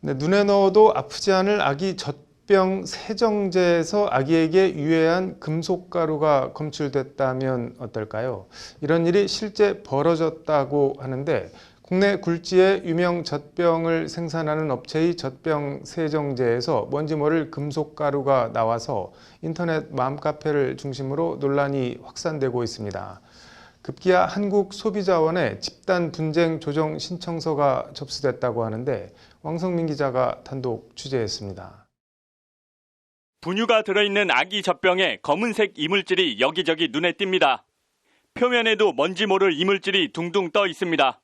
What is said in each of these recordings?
네, 눈에 넣어도 아프지 않을 아기 젖병 세정제에서 아기에게 유해한 금속가루가 검출됐다면 어떨까요? 이런 일이 실제 벌어졌다고 하는데 국내 굴지의 유명 젖병을 생산하는 업체의 젖병 세정제에서 뭔지 모를 금속가루가 나와서 인터넷 맘카페를 중심으로 논란이 확산되고 있습니다. 급기야 한국소비자원에 집단 분쟁 조정 신청서가 접수됐다고 하는데 왕성민 기자가 단독 취재했습니다. 분유가 들어있는 아기 젖병에 검은색 이물질이 여기저기 눈에 띕니다. 표면에도 뭔지 모를 이물질이 둥둥 떠 있습니다.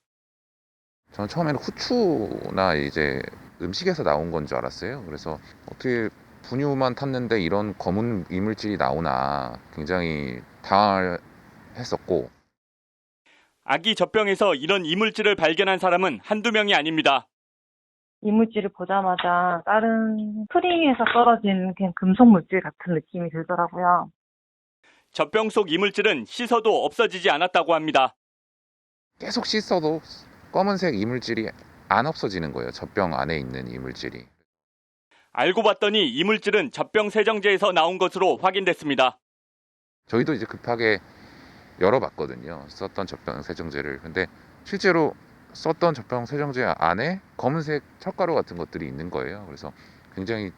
저는 처음에는 후추나 이제 음식에서 나온 건 줄 알았어요. 그래서 어떻게 분유만 탔는데 이런 검은 이물질이 나오나 굉장히 당황했었고, 아기 젖병에서 이런 이물질을 발견한 사람은 한두 명이 아닙니다. 이물질을 보자마자 다른 프링에서 떨어진 그냥 금속 물질 같은 느낌이 들더라고요. 젖병 속 이물질은 씻어도 없어지지 않았다고 합니다. 계속 씻어도 검은색 이물질이 안 없어지는 거예요. 젖병 안에 있는 이물질이. 알고 봤더니 이물질은 젖병 세정제에서 나온 것으로 확인됐습니다. 저희도 이제 급하게 열어봤거든요. 썼던 젖병 세정제를. 근데 실제로 썼던 젖병 세정제 안에 검은색 철가루 같은 것들이 있는 거예요. 그래서 굉장히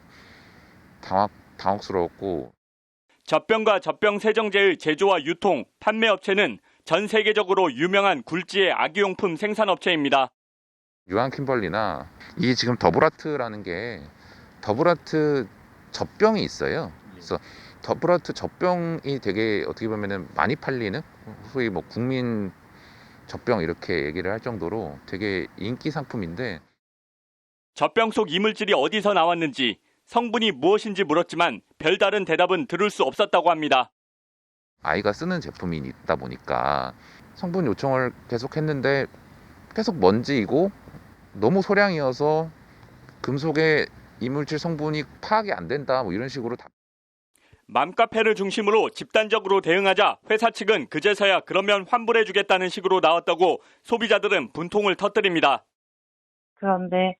당혹스러웠고, 젖병과 젖병 세정제의 제조와 유통, 판매 업체는 전 세계적으로 유명한 굴지의 아기용품 생산업체입니다. 유한킴벌리나 이게 지금 더블아트라는 게 더블아트 젖병이 있어요. 그래서 더블아트 젖병이 되게 어떻게 보면은 많이 팔리는, 소위 뭐 국민 젖병 이렇게 얘기를 할 정도로 되게 인기 상품인데, 젖병 속 이물질이 어디서 나왔는지, 성분이 무엇인지 물었지만 별다른 대답은 들을 수 없었다고 합니다. 아이가 쓰는 제품이 있다 보니까 성분 요청을 계속 했는데 계속 먼지이고 너무 소량이어서 금속의 이물질 성분이 파악이 안 된다, 뭐 이런 식으로 맘카페를 중심으로 집단적으로 대응하자 회사 측은 그제서야 그러면 환불해주겠다는 식으로 나왔다고 소비자들은 분통을 터뜨립니다. 그런데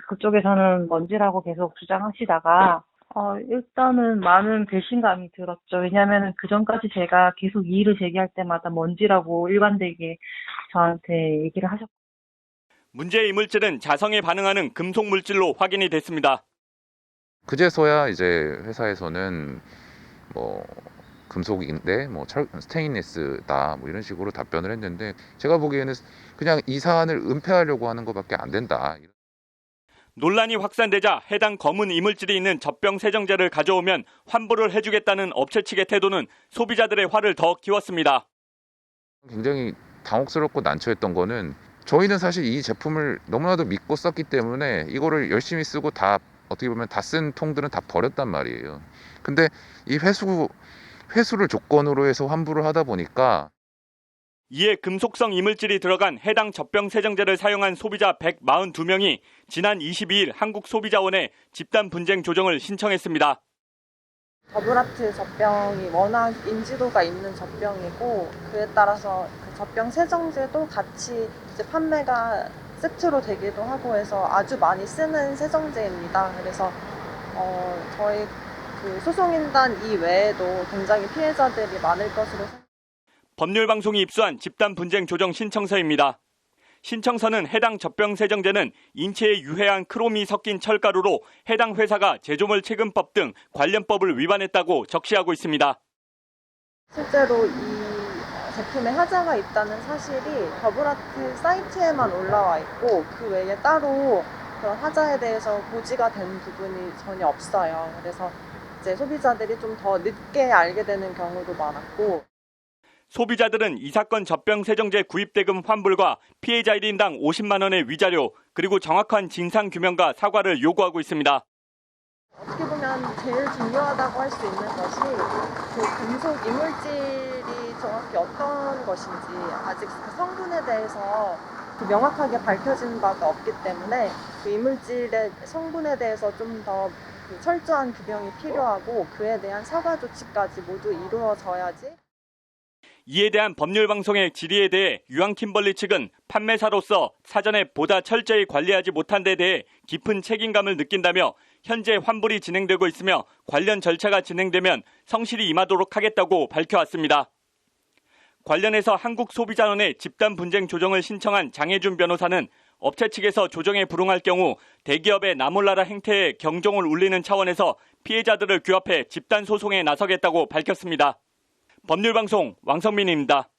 그쪽에서는 먼지라고 계속 주장하시다가 일단은 많은 배신감이 들었죠. 왜냐하면 그전까지 제가 계속 이의를 제기할 때마다 먼지라고 일관되게 저한테 얘기를 하셨고. 문제의 이물질은 자성에 반응하는 금속 물질로 확인이 됐습니다. 그제서야 이제 회사에서는 뭐 금속인데 뭐 스테인리스다, 뭐 이런 식으로 답변을 했는데, 제가 보기에는 그냥 이 사안을 은폐하려고 하는 것밖에 안 된다. 논란이 확산되자 해당 검은 이물질이 있는 젖병 세정제를 가져오면 환불을 해주겠다는 업체 측의 태도는 소비자들의 화를 더 키웠습니다. 굉장히 당혹스럽고 난처했던 거는, 저희는 사실 이 제품을 너무나도 믿고 썼기 때문에 이거를 열심히 쓰고 다 어떻게 보면 다 쓴 통들은 다 버렸단 말이에요. 근데 이 회수를 조건으로 해서 환불을 하다 보니까, 이에 금속성 이물질이 들어간 해당 젖병 세정제를 사용한 소비자 142명이 지난 22일 한국소비자원에 집단 분쟁 조정을 신청했습니다. 더블아트 젖병이 워낙 인지도가 있는 젖병이고, 그에 따라서 그 젖병 세정제도 같이 이제 판매가 세트로 되기도 하고 해서 아주 많이 쓰는 세정제입니다. 그래서 저희 그 소송인단 이외에도 굉장히 피해자들이 많을 것으로 생각합니다. 법률방송이 입수한 집단 분쟁 조정 신청서입니다. 신청서는 해당 젖병 세정제는 인체에 유해한 크롬이 섞인 철가루로 해당 회사가 제조물 체금법 등 관련법을 위반했다고 적시하고 있습니다. 실제로 이 제품에 하자가 있다는 사실이 더블아트 사이트에만 올라와 있고, 그 외에 따로 그런 하자에 대해서 고지가 된 부분이 전혀 없어요. 그래서 이제 소비자들이 좀 더 늦게 알게 되는 경우도 많았고, 소비자들은 이 사건 젖병 세정제 구입 대금 환불과 피해자 1인당 50만 원의 위자료, 그리고 정확한 진상 규명과 사과를 요구하고 있습니다. 어떻게 보면 제일 중요하다고 할 수 있는 것이 그 금속 이물질이 정확히 어떤 것인지 아직 그 성분에 대해서 명확하게 밝혀진 바가 없기 때문에 그 이물질의 성분에 대해서 좀 더 철저한 규명이 필요하고, 그에 대한 사과 조치까지 모두 이루어져야지. 이에 대한 법률방송의 질의에 대해 유황킴벌리 측은 판매사로서 사전에 보다 철저히 관리하지 못한 데 대해 깊은 책임감을 느낀다며 현재 환불이 진행되고 있으며 관련 절차가 진행되면 성실히 임하도록 하겠다고 밝혀왔습니다. 관련해서 한국소비자원에 집단 분쟁 조정을 신청한 장혜준 변호사는 업체 측에서 조정에 불응할 경우 대기업의 나몰라라 행태에 경종을 울리는 차원에서 피해자들을 규합해 집단 소송에 나서겠다고 밝혔습니다. 법률방송 왕성민입니다.